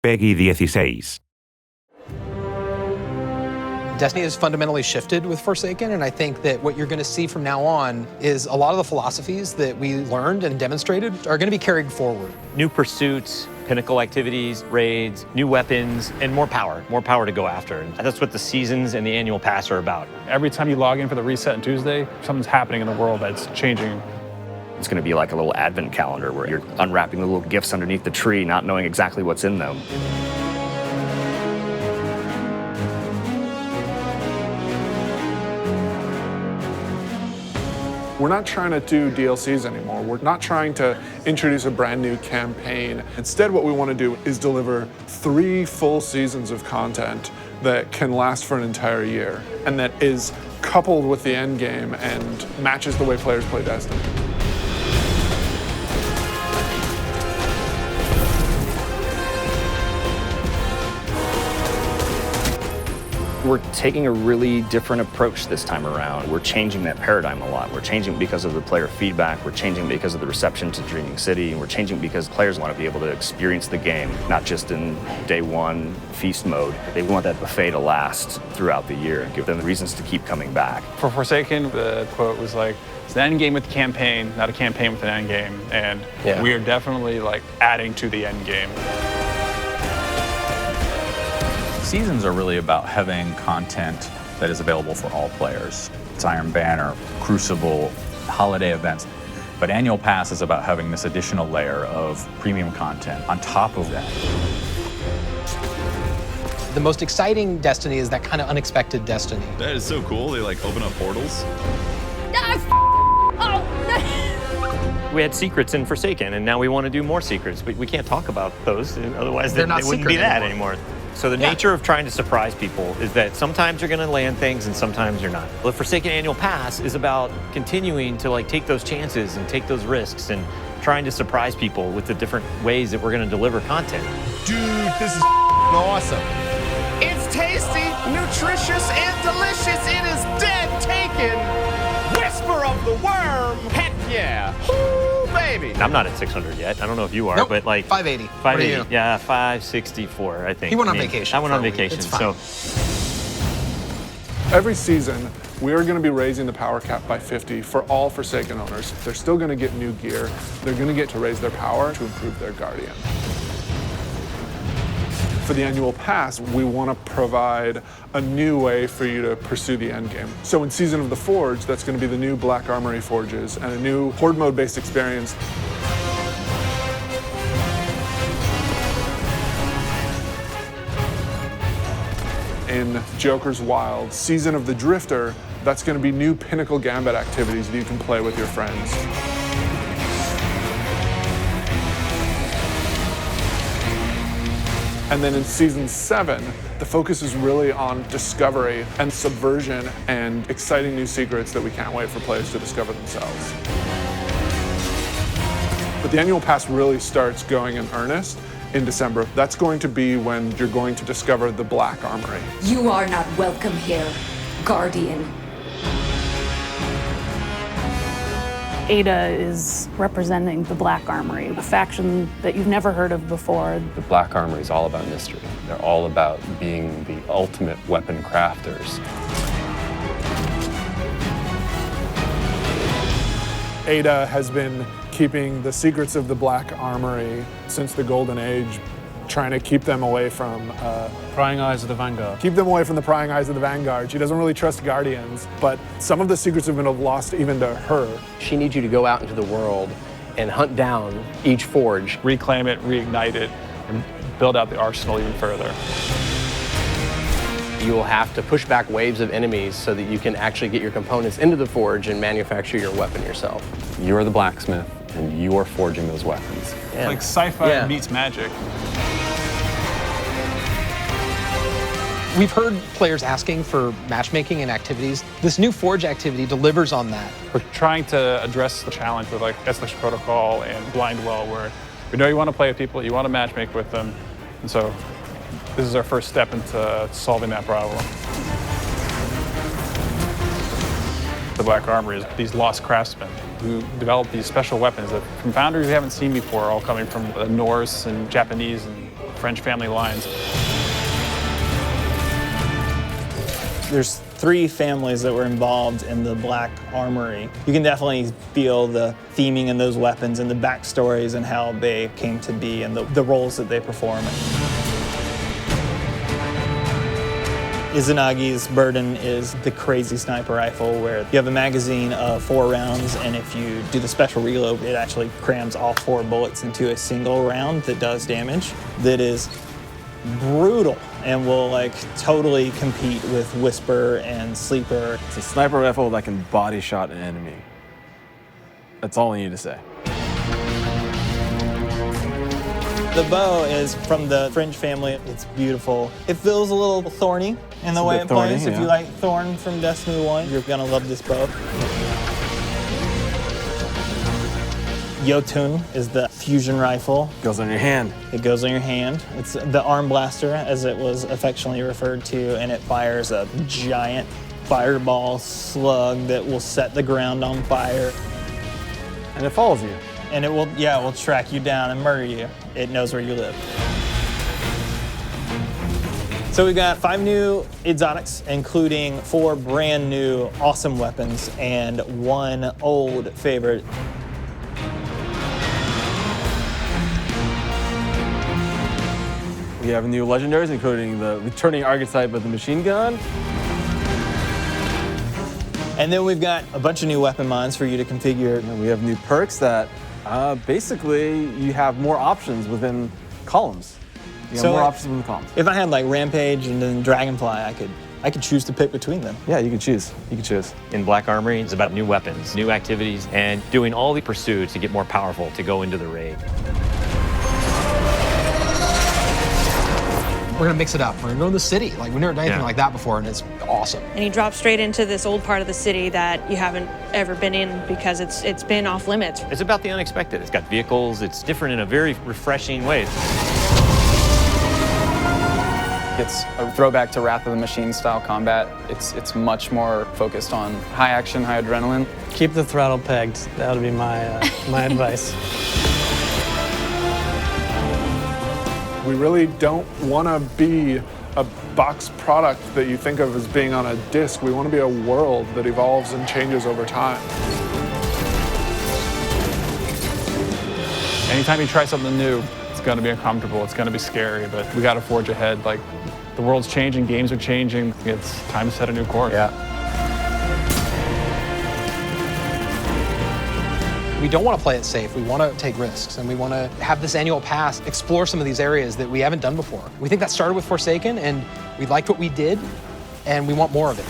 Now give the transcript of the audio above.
PEGI 16. Destiny has fundamentally shifted with Forsaken, and I think that what you're going to see from now on is a lot of the philosophies that we learned and demonstrated are going to be carried forward. New pursuits, pinnacle activities, raids, new weapons, and more power to go after. And that's what the seasons and the annual pass are about. Every time you log in for the reset on Tuesday, something's happening in the world that's changing. It's going to be like a little advent calendar where you're unwrapping the little gifts underneath the tree, not knowing exactly what's in them. We're not trying to do DLCs anymore. We're not trying to introduce a brand new campaign. Instead, what we want to do is deliver 3 full seasons of content that can last for an entire year and that is coupled with the end game and matches the way players play Destiny. We're taking a really different approach this time around. We're changing that paradigm a lot. We're changing because of the player feedback. We're changing because of the reception to Dreaming City. And we're changing because players want to be able to experience the game, not just in day one feast mode. They want that buffet to last throughout the year and give them reasons to keep coming back. For Forsaken, the quote was like, it's an end game with a campaign, not a campaign with an end game. And we are definitely like adding to the end game. Seasons are really about having content that is available for all players. It's Iron Banner, Crucible, holiday events. But Annual Pass is about having this additional layer of premium content on top of that. The most exciting Destiny is that kind of unexpected Destiny. That is so cool. They like open up portals. We had secrets in Forsaken, and now we want to do more secrets. We can't talk about those, otherwise they wouldn't be that anymore. So the nature of trying to surprise people is that sometimes you're going to land things and sometimes you're not. The Forsaken Annual Pass is about continuing to like take those chances and take those risks and trying to surprise people with the different ways that we're going to deliver content. Dude, this is awesome. It's tasty, nutritious, and delicious. It is dead taken. Whisper of the worm. Heck yeah. Woo, baby. I'm not at 600 yet. I don't know if you are, but like 580. 580. Yeah, 564, I think. He went on vacation. I went on vacation, so. Every season, we are going to be raising the power cap by 50 for all Forsaken owners. They're still going to get new gear. They're going to get to raise their power to improve their Guardian. For the annual pass, we want to provide a new way for you to pursue the end game. So in Season of the Forge, that's going to be the new Black Armory forges and a new Horde mode-based experience. In Joker's Wild, Season of the Drifter, that's going to be new Pinnacle Gambit activities that you can play with your friends. And then in Season 7, the focus is really on discovery and subversion and exciting new secrets that we can't wait for players to discover themselves. But the annual pass really starts going in earnest in December. That's going to be when you're going to discover the Black Armory. You are not welcome here, Guardian. Ada is representing the Black Armory, a faction that you've never heard of before. The Black Armory is all about mystery. They're all about being the ultimate weapon crafters. Ada has been keeping the secrets of the Black Armory since the Golden Age, trying to keep them away from Prying eyes of the Vanguard. Keep them away from the prying eyes of the Vanguard. She doesn't really trust Guardians, but some of the secrets have been lost even to her. She needs you to go out into the world and hunt down each forge. Reclaim it, reignite it, and build out the arsenal even further. You will have to push back waves of enemies so that you can actually get your components into the forge and manufacture your weapon yourself. You're the blacksmith, and you're forging those weapons. Yeah. Like sci-fi meets magic. We've heard players asking for matchmaking and activities. This new Forge activity delivers on that. We're trying to address the challenge with like Escalation Protocol and Blind Well, where we know you want to play with people, you want to matchmake with them, and so this is our first step into solving that problem. The Black Armory is these lost craftsmen who develop these special weapons that from founders we haven't seen before, all coming from the Norse and Japanese and French family lines. There's 3 families that were involved in the Black Armory. You can definitely feel the theming in those weapons and the backstories and how they came to be and the roles that they perform. Izanagi's burden is the crazy sniper rifle, where you have a magazine of 4 rounds, and if you do the special reload, it actually crams all 4 bullets into a single round that does damage. That is brutal and will like totally compete with Whisper and Sleeper. It's a sniper rifle that can body shot an enemy. That's all I need to say. The bow is from the French family. It's beautiful. It feels a little thorny in the way it plays. If you like Thorn from Destiny 1, you're gonna love this bow. Jotun is the fusion rifle. Goes on your hand. It goes on your hand. It's the arm blaster, as it was affectionately referred to, and it fires a giant fireball slug that will set the ground on fire. And it follows you. And it will track you down and murder you. It knows where you live. So we got 5 new exotics, including 4 brand new awesome weapons and 1 old favorite. We have new legendaries, including the returning archetype of the machine gun. And then we've got a bunch of new weapon mods for you to configure. And we have new perks that basically you have more options within columns. You have more options within columns. If I had like Rampage and then Dragonfly, I could choose to pick between them. Yeah, you can choose. You can choose. In Black Armory, it's about new weapons, new activities, and doing all the pursuits to get more powerful to go into the raid. We're gonna mix it up. We're gonna go to the city. Like, we've never done anything like that before, and it's awesome. And you drop straight into this old part of the city that you haven't ever been in because it's been off limits. It's about the unexpected. It's got vehicles. It's different in a very refreshing way. It's a throwback to Wrath of the Machine style combat. It's much more focused on high action, high adrenaline. Keep the throttle pegged. That would be my my advice. We really don't want to be a box product that you think of as being on a disc. We want to be a world that evolves and changes over time. Anytime you try something new, it's going to be uncomfortable, it's going to be scary, but we got to forge ahead. Like, the world's changing, games are changing. It's time to set a new course. Yeah. We don't want to play it safe. We want to take risks, and we want to have this annual pass explore some of these areas that we haven't done before. We think that started with Forsaken, and we liked what we did, and we want more of it.